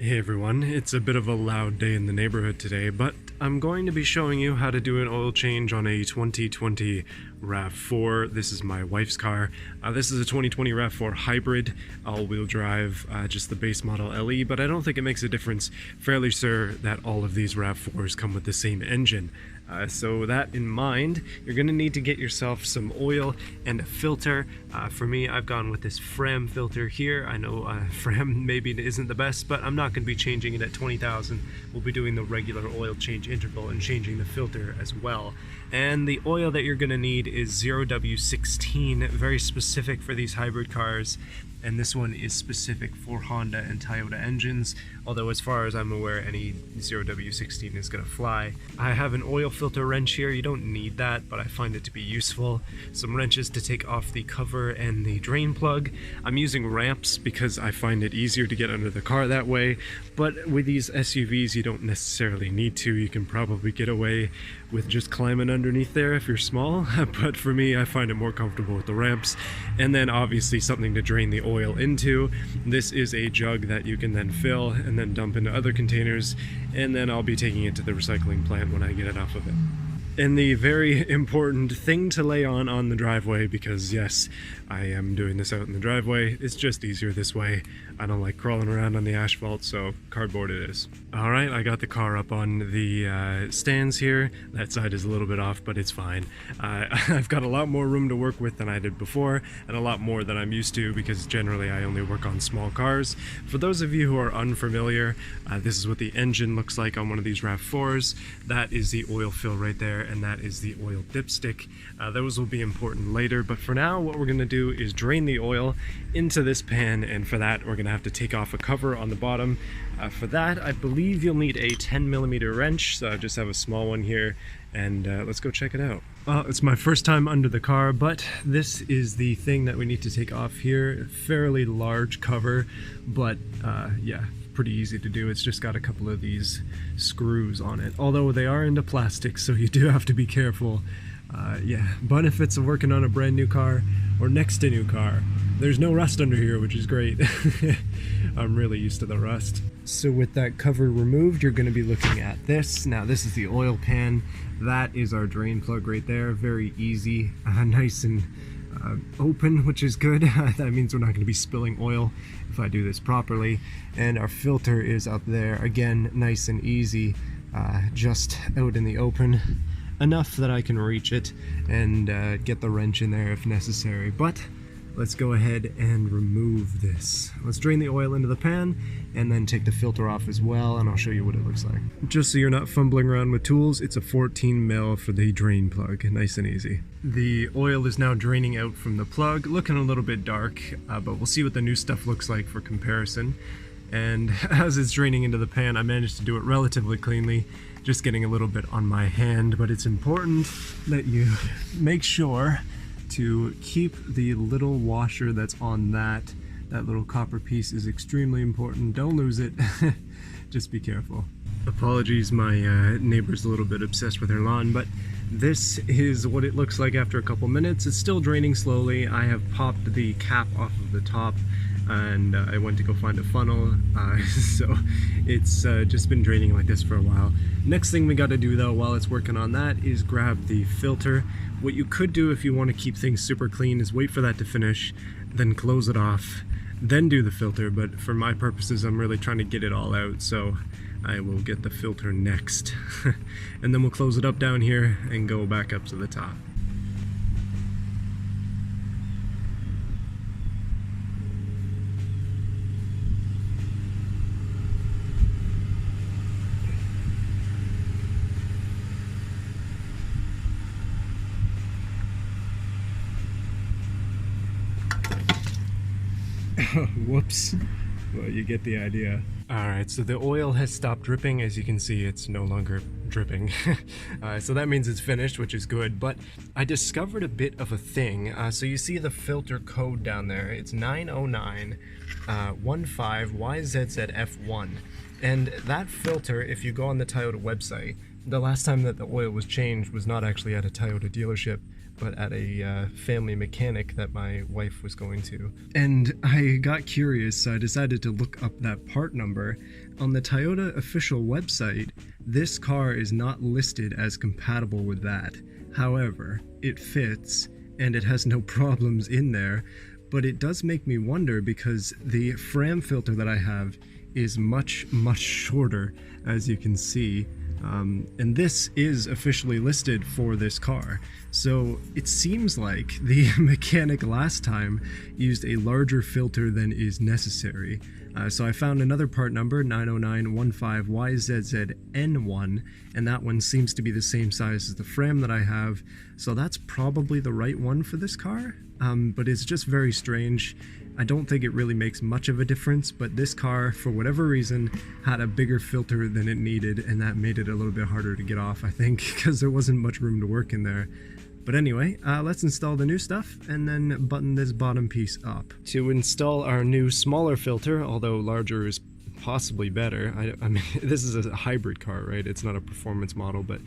Hey everyone, it's a bit of a loud day in the neighborhood today, but I'm going to be showing you how to do an oil change on a 2020 RAV4. This is my wife's car. This is a 2020 RAV4 Hybrid, all-wheel drive, just the base model LE, but I don't think it makes a difference. Fairly sure that all of these RAV4s come with the same engine. So that in mind, you're going to need to get yourself some oil and a filter. For me, I've gone with this Fram filter here. I know Fram maybe isn't the best, but I'm not going to be changing it at 20,000. We'll be doing the regular oil change interval and changing the filter as well. And the oil that you're going to need is 0W16, very specific for these hybrid cars. And this one is specific for Honda and Toyota engines, although as far as I'm aware, any 0W16 is going to fly. I have an oil filter wrench here. You don't need that, but I find it to be useful. Some wrenches to take off the cover and the drain plug. I'm using ramps because I find it easier to get under the car that way, but with these SUVs you don't necessarily need to. You can probably get away with just climbing underneath there if you're small, but for me I find it more comfortable with the ramps. And then obviously something to drain the oil into. This is a jug that you can then fill and then dump into other containers, and then I'll be taking it to the recycling plant when I get it off of it. And the very important thing to lay on the driveway, because yes, I am doing this out in the driveway, it's just easier this way. I don't like crawling around on the asphalt, so cardboard it is. Alright, I got the car up on the stands here. That side is a little bit off, but it's fine. I've got a lot more room to work with than I did before, and a lot more than I'm used to, because generally I only work on small cars. For those of you who are unfamiliar, this is what the engine looks like on one of these RAV4s. That is the oil fill right there, and that is the oil dipstick. Those will be important later, but for now what we're going to do is drain the oil into this pan, and for that we're going to have to take off a cover on the bottom. For that I believe you'll need a 10mm wrench, so I just have a small one here, and let's go check it out. Well, it's my first time under the car, but this is the thing that we need to take off here. Fairly large cover, but yeah, pretty easy to do. It's just got a couple of these screws on it, although they are into plastic, so you do have to be careful. Yeah, benefits of working on a brand new car or next to new car. There's no rust under here, which is great. I'm really used to the rust. So with that cover removed, you're going to be looking at this. Now this is the oil pan. That is our drain plug right there. Very easy, nice and open, which is good. That means we're not going to be spilling oil if I do this properly. And our filter is up there. Again, nice and easy, just out in the open. Enough that I can reach it and get the wrench in there if necessary. But let's go ahead and remove this. Let's drain the oil into the pan and then take the filter off as well, and I'll show you what it looks like. Just so you're not fumbling around with tools, it's a 14mm for the drain plug. Nice and easy. The oil is now draining out from the plug, looking a little bit dark, but we'll see what the new stuff looks like for comparison. And as it's draining into the pan, I managed to do it relatively cleanly, just getting a little bit on my hand, but it's important that you make sure to keep the little washer that's on that little copper piece is extremely important. Don't lose it. Just be careful. Apologies, my neighbor's a little bit obsessed with her lawn, but this is what it looks like after a couple minutes. It's still draining slowly. I have popped the cap off of the top, and I went to go find a funnel, so it's just been draining like this for a while. Next thing we got to do though while it's working on that is grab the filter. What you could do if you want to keep things super clean is wait for that to finish, then close it off, then do the filter, but for my purposes I'm really trying to get it all out, so I will get the filter next. And then we'll close it up down here and go back up to the top. Whoops. Well, you get the idea. Alright, so the oil has stopped dripping. As you can see, it's no longer dripping. So that means it's finished, which is good, but I discovered a bit of a thing. So you see the filter code down there. It's 90915YZZF1. And that filter, if you go on the Toyota website, the last time that the oil was changed was not actually at a Toyota dealership, but at a family mechanic that my wife was going to. And I got curious, so I decided to look up that part number. On the Toyota official website, this car is not listed as compatible with that. However, it fits, and it has no problems in there, but it does make me wonder because the FRAM filter that I have is much shorter, as you can see. And this is officially listed for this car. So it seems like the mechanic last time used a larger filter than is necessary. So I found another part number, 90915YZZN1, and that one seems to be the same size as the FRAM that I have. So that's probably the right one for this car, but it's just very strange. I don't think it really makes much of a difference, but this car, for whatever reason, had a bigger filter than it needed, and that made it a little bit harder to get off, I think, because there wasn't much room to work in there. But anyway, let's install the new stuff and then button this bottom piece up. To install our new smaller filter, although larger is possibly better. I mean, this is a hybrid car, right? It's not a performance model, but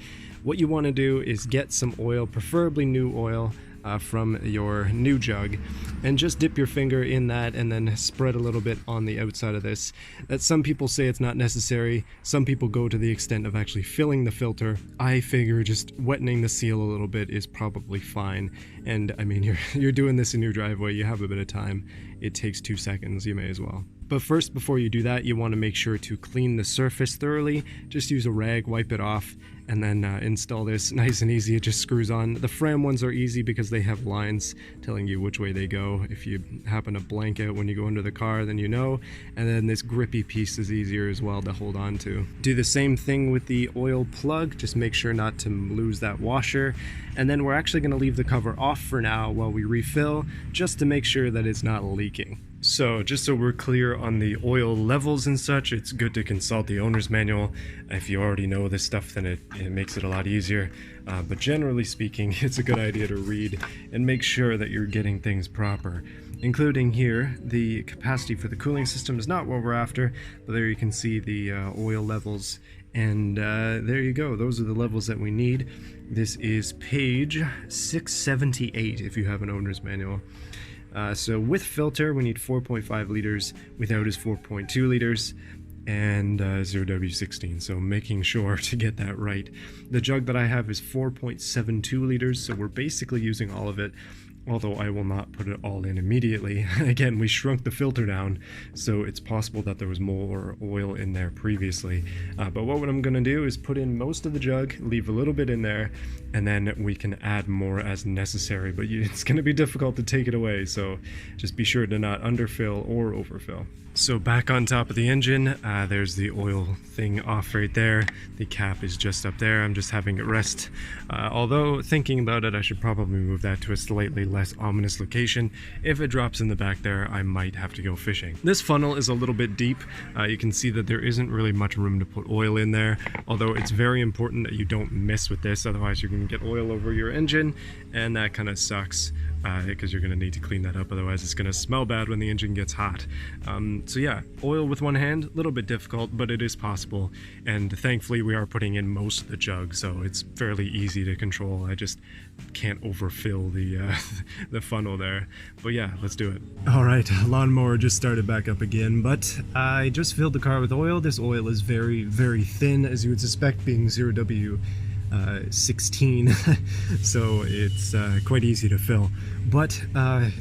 what you want to do is get some oil, preferably new oil, from your new jug, and just dip your finger in that and then spread a little bit on the outside of this. That some people say it's not necessary, some people go to the extent of actually filling the filter. I figure just wetting the seal a little bit is probably fine, and I mean, you're doing this in your driveway, you have a bit of time, it takes 2 seconds, you may as well. But first, before you do that, you want to make sure to clean the surface thoroughly. Just use a rag, wipe it off, and then install this. Nice and easy, it just screws on. The FRAM ones are easy because they have lines telling you which way they go. If you happen to blank out when you go under the car, then you know. And then this grippy piece is easier as well to hold on to. Do the same thing with the oil plug, just make sure not to lose that washer. And then we're actually going to leave the cover off for now while we refill, just to make sure that it's not leaking. So just so we're clear on the oil levels and such, it's good to consult the owner's manual. If you already know this stuff, then it makes it a lot easier. But generally speaking, it's a good idea to read and make sure that you're getting things proper. Including here, the capacity for the cooling system is not what we're after, but there you can see the oil levels. And there you go, those are the levels that we need. This is page 678 if you have an owner's manual. So with filter, we need 4.5 liters, without is 4.2 liters, and 0W16, so making sure to get that right. The jug that I have is 4.72 liters, so we're basically using all of it, although I will not put it all in immediately. Again, we shrunk the filter down, so it's possible that there was more oil in there previously. But what I'm going to do is put in most of the jug, leave a little bit in there, and then we can add more as necessary. But it's going to be difficult to take it away, so just be sure to not underfill or overfill. So back on top of the engine, there's the oil thing off right there. The cap is just up there. I'm just having it rest. Although thinking about it, I should probably move that to a slightly less ominous location. If it drops in the back there, I might have to go fishing. This funnel is a little bit deep. You can see that there isn't really much room to put oil in there, although it's very important that you don't mess with this, otherwise you're going to get oil over your engine, and that kind of sucks. Because you're going to need to clean that up, otherwise it's going to smell bad when the engine gets hot. So yeah, oil with one hand, a little bit difficult, but it is possible, and thankfully we are putting in most of the jug, so it's fairly easy to control. I just can't overfill the funnel there, but yeah, let's do it. Alright, lawnmower just started back up again, but I just filled the car with oil. This oil is very, very thin, as you would suspect, being 0W16, so it's quite easy to fill. But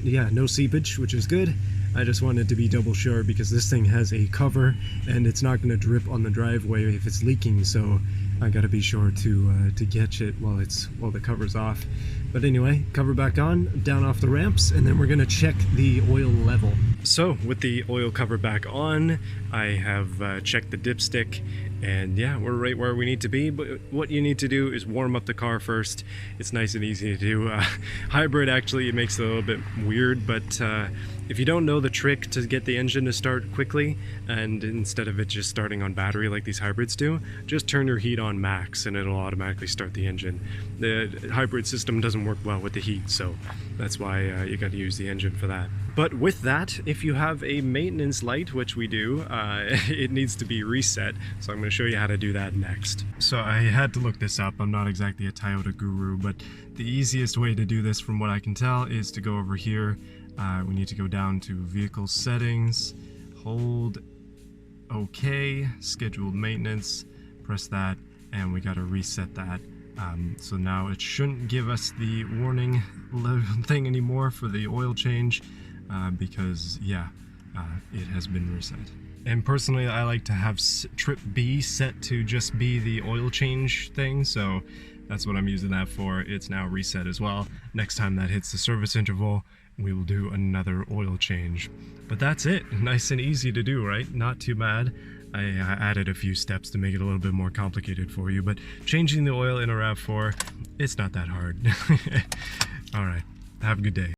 yeah, no seepage, which is good. I just wanted to be double sure because this thing has a cover and it's not going to drip on the driveway if it's leaking, so I gotta be sure to catch it while the cover's off. But anyway, cover back on, down off the ramps, and then we're gonna check the oil level. So with the oil cover back on, I have checked the dipstick, and yeah, we're right where we need to be. But what you need to do is warm up the car first. It's nice and easy to do. Hybrid, actually, it makes it a little bit weird, but if you don't know the trick to get the engine to start quickly, and instead of it just starting on battery like these hybrids do, just turn your heat on max and it'll automatically start the engine. The hybrid system doesn't work well with the heat, so that's why you got to use the engine for that. But with that, if you have a maintenance light, which we do, it needs to be reset. So I'm going to show you how to do that next. So I had to look this up. I'm not exactly a Toyota guru, but the easiest way to do this from what I can tell is to go over here. We need to go down to vehicle settings, hold OK, scheduled maintenance, press that, and we got to reset that. So now it shouldn't give us the warning thing anymore for the oil change, because yeah, it has been reset. And personally, I like to have trip B set to just be the oil change thing, so that's what I'm using that for. It's now reset as well. Next time that hits the service interval, we will do another oil change. But that's it. Nice and easy to do, right? Not too bad. I added a few steps to make it a little bit more complicated for you, but changing the oil in a RAV4, it's not that hard. All right, have a good day.